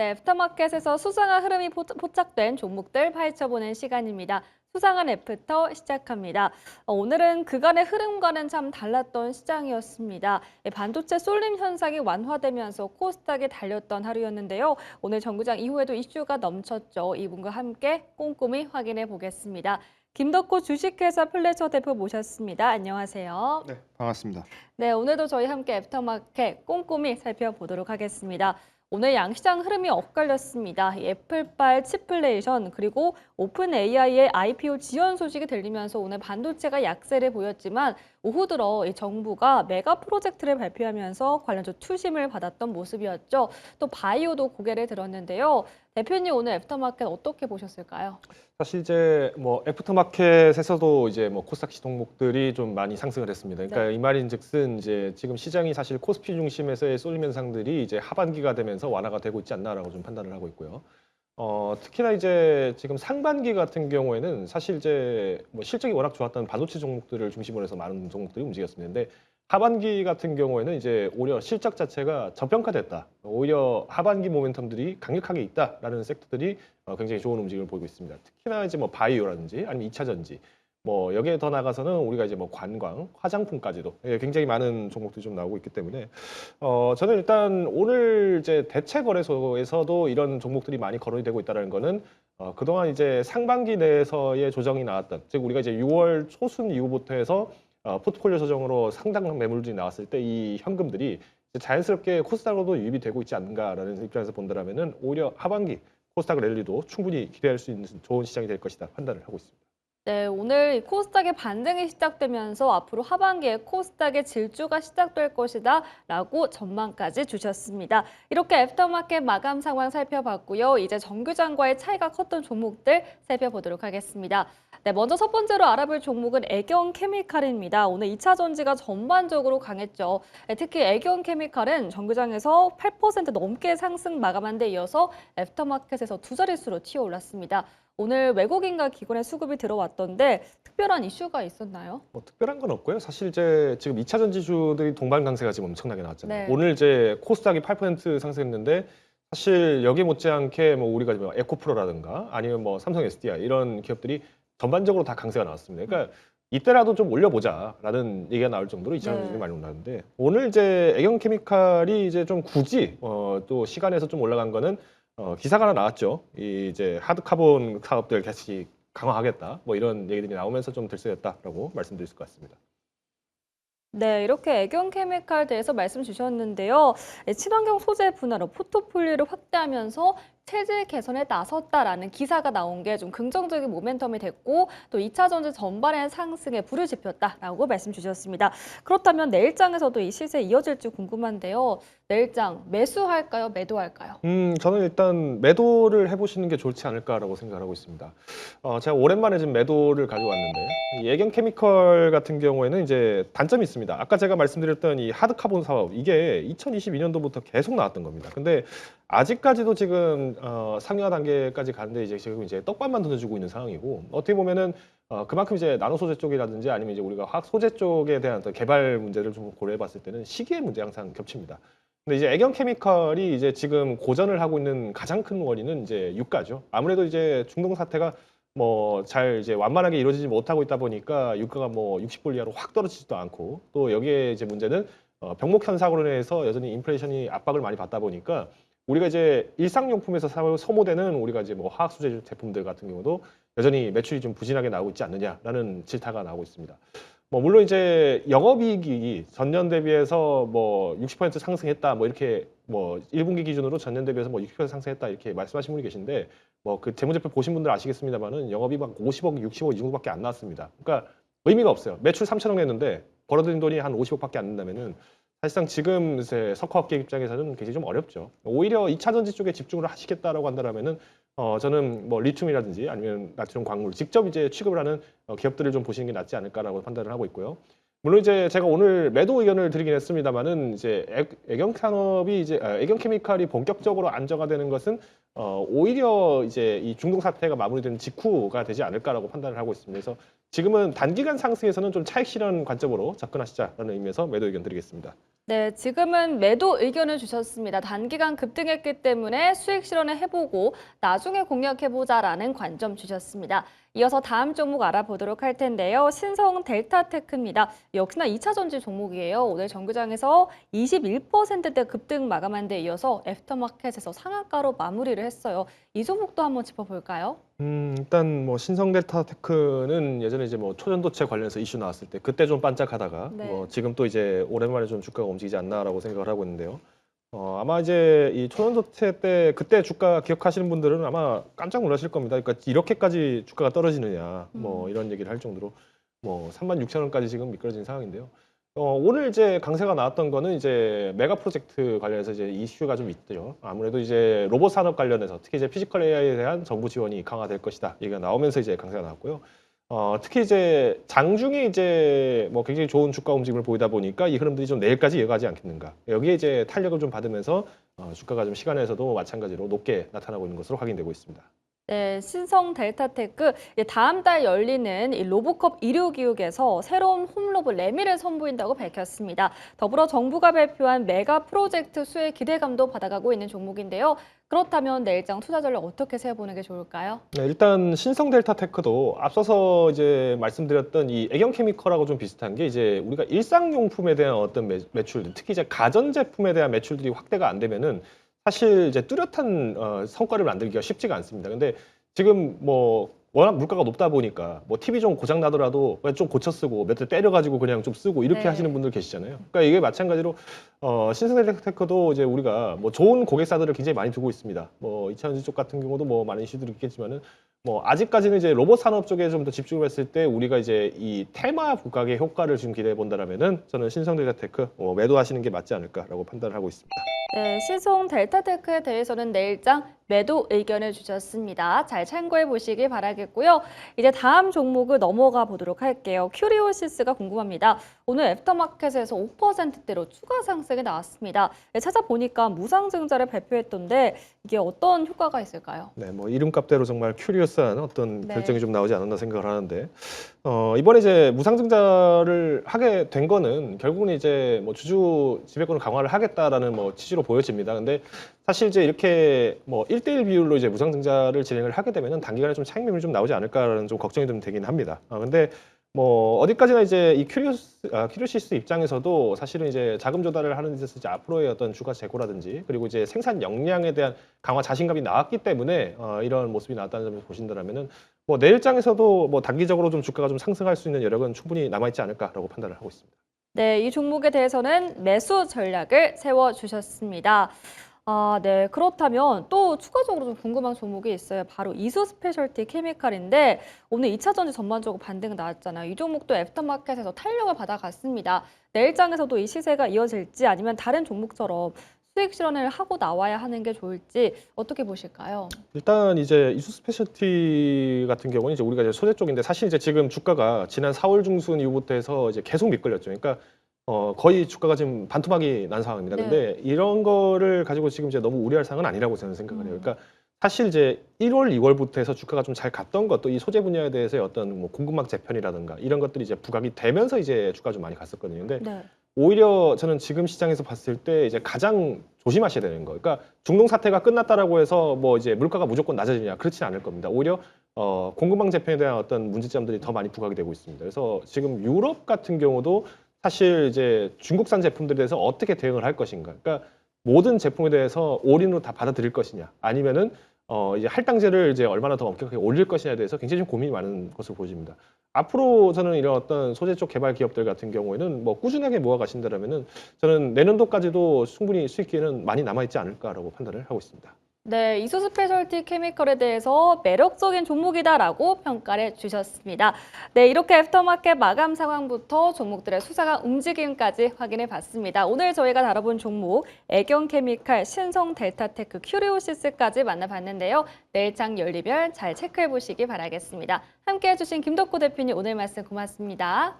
네, 애프터마켓에서 수상한 흐름이 포착된 종목들 파헤쳐보는 시간입니다. 수상한 애프터 시작합니다. 오늘은 그간의 흐름과는 참 달랐던 시장이었습니다. 반도체 쏠림 현상이 완화되면서 코스닥에 달렸던 하루였는데요. 오늘 정구장 이후에도 이슈가 넘쳤죠. 이분과 함께 꼼꼼히 확인해 보겠습니다. 김덕호 주식회사 플래처 대표 모셨습니다. 안녕하세요. 네, 반갑습니다. 네, 오늘도 저희 함께 애프터마켓 꼼꼼히 살펴보도록 하겠습니다. 오늘 양시장 흐름이 엇갈렸습니다. 이 애플발 치플레이션 그리고 오픈 AI의 IPO 지연 소식이 들리면서 오늘 반도체가 약세를 보였지만 오후 들어 이 정부가 메가 프로젝트를 발표하면서 관련주 투심을 받았던 모습이었죠. 또 바이오도 고개를 들었는데요. 대표님 오늘 애프터마켓 어떻게 보셨을까요? 사실 이제 뭐 애프터마켓에서도 이제 뭐 코스닥 종목들이 좀 많이 상승을 했습니다. 그러니까 네. 이 말인즉슨 이제 지금 시장이 사실 코스피 중심에서의 쏠림 현상들이 이제 하반기가 되면서 완화가 되고 있지 않나라고 좀 판단을 하고 있고요. 특히나 이제 지금 상반기 같은 경우에는 사실 이제 뭐 실적이 워낙 좋았던 반도체 종목들을 중심으로 해서 많은 종목들이 움직였습니다. 근데 하반기 같은 경우에는 이제 오히려 실적 자체가 저평가됐다. 오히려 하반기 모멘텀들이 강력하게 있다라는 섹터들이 굉장히 좋은 움직임을 보이고 있습니다. 특히나 이제 뭐 바이오라든지 아니면 2차 전지 뭐 여기에 더 나가서는 우리가 이제 뭐 관광, 화장품까지도 굉장히 많은 종목들이 좀 나오고 있기 때문에 저는 일단 오늘 이제 대체 거래소에서도 이런 종목들이 많이 거론이 되고 있다는 거는 그동안 이제 상반기 내에서의 조정이 나왔던 즉 우리가 이제 6월 초순 이후부터 해서 포트폴리오 조정으로 상당한 매물들이 나왔을 때 이 현금들이 이제 자연스럽게 코스닥으로도 유입이 되고 있지 않는가라는 입장에서 본다면은 오히려 하반기 코스닥 랠리도 충분히 기대할 수 있는 좋은 시장이 될 것이다 판단을 하고 있습니다. 네, 오늘 이 코스닥의 반등이 시작되면서 앞으로 하반기에 코스닥의 질주가 시작될 것이다 라고 전망까지 주셨습니다. 이렇게 애프터마켓 마감 상황 살펴봤고요. 이제 정규장과의 차이가 컸던 종목들 살펴보도록 하겠습니다. 네, 먼저 첫 번째로 알아볼 종목은 애경케미칼입니다. 오늘 2차 전지가 전반적으로 강했죠. 특히 애경케미칼은 정규장에서 8% 넘게 상승 마감한 데 이어서 애프터마켓에서 두 자릿수로 튀어올랐습니다. 오늘 외국인과 기관의 수급이 들어왔던데 특별한 이슈가 있었나요? 뭐 특별한 건 없고요. 사실 이제 지금 2차 전지주들이 동반 강세가 지금 엄청나게 나왔잖아요. 네. 오늘 이제 코스닥이 8% 상승했는데 사실 여기 못지않게 뭐 우리가 뭐 에코프로라든가 아니면 뭐 삼성 SDI 이런 기업들이 전반적으로 다 강세가 나왔습니다. 그러니까 이때라도 좀 올려보자라는 얘기가 나올 정도로 2차 전지들이 네. 많이 올랐는데 오늘 이제 애경케미칼이 이제 좀 굳이 또 시간에서 좀 올라간 거는 기사가 하나 나왔죠. 이 이제 하드카본 사업들 같이 강화하겠다. 뭐 이런 얘기들이 나오면서 좀 들썩였다라고 말씀드릴 수 있을 것 같습니다. 네, 이렇게 애경케미칼 대해서 말씀 주셨는데요. 친환경 소재 분야로 포트폴리오를 확대하면서 체질 개선에 나섰다라는 기사가 나온 게 좀 긍정적인 모멘텀이 됐고 또 2차 전지 전반의 상승에 불을 지폈다라고 말씀 주셨습니다. 그렇다면 내일장에서도 이 시세 이어질지 궁금한데요. 내일장 매수할까요? 매도할까요? 저는 일단 매도를 해보시는 게 좋지 않을까라고 생각을 하고 있습니다. 제가 오랜만에 지금 매도를 가져왔는데, 이 애경케미컬 같은 경우에는 이제 단점이 있습니다. 아까 제가 말씀드렸던 이 하드카본 사업, 이게 2022년도부터 계속 나왔던 겁니다. 근데 아직까지도 지금 상용화 단계까지 가는데 이제 지금 이제 떡밥만 던져주고 있는 상황이고, 어떻게 보면은 그만큼 이제 나노 소재 쪽이라든지 아니면 이제 우리가 화학 소재 쪽에 대한 어떤 개발 문제를 좀 고려해 봤을 때는 시기의 문제 항상 겹칩니다. 근데 이제 애경케미칼이 이제 지금 고전을 하고 있는 가장 큰 원인은 이제 유가죠. 아무래도 이제 중동 사태가 뭐 잘 이제 완만하게 이루어지지 못하고 있다 보니까 유가가 뭐 60불 이하로 확 떨어지지도 않고 또 여기에 이제 문제는 병목 현상으로 인해서 여전히 인플레이션이 압박을 많이 받다 보니까 우리가 이제 일상용품에서 소모되는 우리가 이제 뭐 화학 소재 제품들 같은 경우도 여전히 매출이 좀 부진하게 나오고 있지 않느냐라는 질타가 나오고 있습니다. 뭐 물론 이제 영업이익이 전년 대비해서 뭐 60% 상승했다 뭐 이렇게 뭐 1분기 기준으로 전년 대비해서 뭐 60% 상승했다 이렇게 말씀하신 분이 계신데 뭐 그 재무제표 보신 분들 아시겠습니다만은 영업이익 막 50억, 60억 이 정도밖에 안 나왔습니다. 그러니까 의미가 없어요. 매출 3천억 냈는데 벌어들인 돈이 한 50억밖에 안 된다면은 사실상 지금 이제 석화업계 입장에서는 굉장히 좀 어렵죠. 오히려 2차 전지 쪽에 집중을 하시겠다라고 한다면은 저는 뭐 리튬이라든지 아니면 나트륨 광물 직접 이제 취급을 하는 기업들을 좀 보시는 게 낫지 않을까라고 판단을 하고 있고요. 물론 이제 제가 오늘 매도 의견을 드리긴 했습니다만은 이제 애경 산업이 이제 애경 케미칼이 본격적으로 안정화 되는 것은 오히려 이제 이 중동 사태가 마무리되는 직후가 되지 않을까라고 판단을 하고 있습니다. 그래서 지금은 단기간 상승에서는 좀 차익 실현 관점으로 접근하시자라는 의미에서 매도 의견 드리겠습니다. 네, 지금은 매도 의견을 주셨습니다. 단기간 급등했기 때문에 수익 실현을 해보고 나중에 공략해보자라는 관점 주셨습니다. 이어서 다음 종목 알아보도록 할 텐데요. 신성 델타테크입니다. 역시나 2차 전지 종목이에요. 오늘 정규장에서 21%대 급등 마감한 데 이어서 애프터마켓에서 상한가로 마무리를 했어요. 이 종목도 한번 짚어볼까요? 일단 뭐 신성델타테크는 예전에 이제 뭐 초전도체 관련해서 이슈 나왔을 때 그때 좀 반짝하다가 네. 뭐 지금 또 이제 오랜만에 좀 주가가 움직이지 않나라고 생각을 하고 있는데요. 아마 이제 이 초전도체 때 그때 주가 기억하시는 분들은 아마 깜짝 놀라실 겁니다. 그러니까 이렇게까지 주가가 떨어지느냐 뭐 이런 얘기를 할 정도로 뭐 36,000원까지 지금 미끄러진 상황인데요. 오늘 이제 강세가 나왔던 거는 이제 메가 프로젝트 관련해서 이제 이슈가 좀 있죠. 아무래도 이제 로봇 산업 관련해서 특히 이제 피지컬 AI에 대한 정부 지원이 강화될 것이다. 얘기가 나오면서 이제 강세가 나왔고요. 특히 이제 장중에 이제 뭐 굉장히 좋은 주가 움직임을 보이다 보니까 이 흐름들이 좀 내일까지 이어가지 않겠는가. 여기에 이제 탄력을 좀 받으면서 주가가 좀 시간에서도 마찬가지로 높게 나타나고 있는 것으로 확인되고 있습니다. 네, 신성 델타테크 다음 달 열리는 이 로보컵 이륙기획에서 새로운 홈로봇 레미를 선보인다고 밝혔습니다. 더불어 정부가 발표한 메가 프로젝트 수혜 기대감도 받아가고 있는 종목인데요. 그렇다면 내일장 투자 전략 어떻게 세워보는 게 좋을까요? 네, 일단 신성델타테크도 앞서서 이제 말씀드렸던 이 애경케미컬하고 좀 비슷한 게 이제 우리가 일상용품에 대한 어떤 매출들, 특히 이제 가전제품에 대한 매출들이 확대가 안 되면은 사실 이제 뚜렷한 성과를 만들기가 쉽지가 않습니다. 근데 지금 뭐 워낙 물가가 높다 보니까 뭐 TV 좀 고장 나더라도 그냥 좀 고쳐 쓰고 몇 대 때려가지고 그냥 좀 쓰고 이렇게 네. 하시는 분들 계시잖아요. 그러니까 이게 마찬가지로 신성텔테크도 이제 우리가 뭐 좋은 고객사들을 굉장히 많이 두고 있습니다. 뭐 이차전지 쪽 같은 경우도 뭐 많은 이슈들이 있겠지만은 뭐 아직까지는 이제 로봇 산업 쪽에 좀 더 집중을 했을 때 우리가 이제 이 테마 부각의 효과를 지금 기대해 본다라면은 저는 신성텔테크 매도하시는 게 맞지 않을까라고 판단을 하고 있습니다. 네, 신성 델타테크에 대해서는 내일장 매도 의견을 주셨습니다. 잘 참고해 보시길 바라겠고요. 이제 다음 종목을 넘어가 보도록 할게요. 큐리오시스가 궁금합니다. 오늘 애프터마켓에서 5%대로 추가 상승이 나왔습니다. 네, 찾아보니까 무상증자를 발표했던데 이게 어떤 효과가 있을까요? 네, 뭐 이름값대로 정말 큐리어스한 어떤 네. 결정이 좀 나오지 않았나 생각을 하는데 이번에 이제 무상증자를 하게 된 거는 결국은 이제 뭐 주주 지배권을 강화를 하겠다라는 뭐 취지로 보여집니다. 근데 사실 이제 이렇게 뭐 1대1 비율로 이제 무상증자를 진행을 하게 되면은 단기간에 좀 차익률이 좀 나오지 않을까라는 좀 걱정이 좀 되긴 합니다. 근데 뭐 어디까지나 이제 이 큐리오시스 입장에서도 사실은 이제 자금 조달을 하는 데 있어서 이제 앞으로의 어떤 주가 재고라든지 그리고 이제 생산 역량에 대한 강화 자신감이 나왔기 때문에 이런 모습이 나왔다는 점을 보신다면은 뭐 내일장에서도 뭐 단기적으로 좀 주가가 좀 상승할 수 있는 여력은 충분히 남아 있지 않을까라고 판단을 하고 있습니다. 네, 이 종목에 대해서는 매수 전략을 세워주셨습니다. 네. 그렇다면 또 추가적으로 좀 궁금한 종목이 있어요. 바로 이수 스페셜티 케미칼인데 오늘 2차 전지 전반적으로 반등 나왔잖아요. 이 종목도 애프터마켓에서 탄력을 받아갔습니다. 내일장에서도 이 시세가 이어질지 아니면 다른 종목처럼 수익 실현을 하고 나와야 하는 게 좋을지 어떻게 보실까요? 일단 이제 이수 스페셜티 같은 경우는 이제 우리가 이제 소재 쪽인데 사실 이제 지금 주가가 지난 4월 중순 이후부터 해서 이제 계속 미끌렸죠. 그러니까 거의 주가가 지금 반토막이 난 상황입니다. 네. 근데 이런 거를 가지고 지금 이제 너무 우려할 상황은 아니라고 저는 생각을 해요. 그러니까 사실 이제 1월, 2월부터 해서 주가가 좀 잘 갔던 것도 이 소재 분야에 대해서의 어떤 뭐 공급망 재편이라든가 이런 것들이 이제 부각이 되면서 이제 주가가 좀 많이 갔었거든요. 근데 네. 오히려 저는 지금 시장에서 봤을 때 이제 가장 조심하셔야 되는 거. 그러니까 중동 사태가 끝났다라고 해서 뭐 이제 물가가 무조건 낮아지냐 그렇지는 않을 겁니다. 오히려 공급망 재편에 대한 어떤 문제점들이 더 많이 부각이 되고 있습니다. 그래서 지금 유럽 같은 경우도 사실 이제 중국산 제품들에 대해서 어떻게 대응을 할 것인가. 그러니까 모든 제품에 대해서 올인으로 다 받아들일 것이냐, 아니면은 이제 할당제를 이제 얼마나 더 엄격하게 올릴 것이냐에 대해서 굉장히 좀 고민이 많은 것으로 보여집니다. 앞으로 저는 이런 어떤 소재 쪽 개발 기업들 같은 경우에는 뭐 꾸준하게 모아가신다라면은 저는 내년도까지도 충분히 수익 기회는 많이 남아있지 않을까라고 판단을 하고 있습니다. 네, 이수 스페셜티 케미컬에 대해서 매력적인 종목이다라고 평가를 주셨습니다. 네, 이렇게 애프터마켓 마감 상황부터 종목들의 수상한 움직임까지 확인해 봤습니다. 오늘 저희가 다뤄본 종목 애경케미칼, 신성델타테크, 큐리오시스까지 만나봤는데요. 내일장 열리면 잘 체크해 보시기 바라겠습니다. 함께해 주신 김덕호 대표님 오늘 말씀 고맙습니다.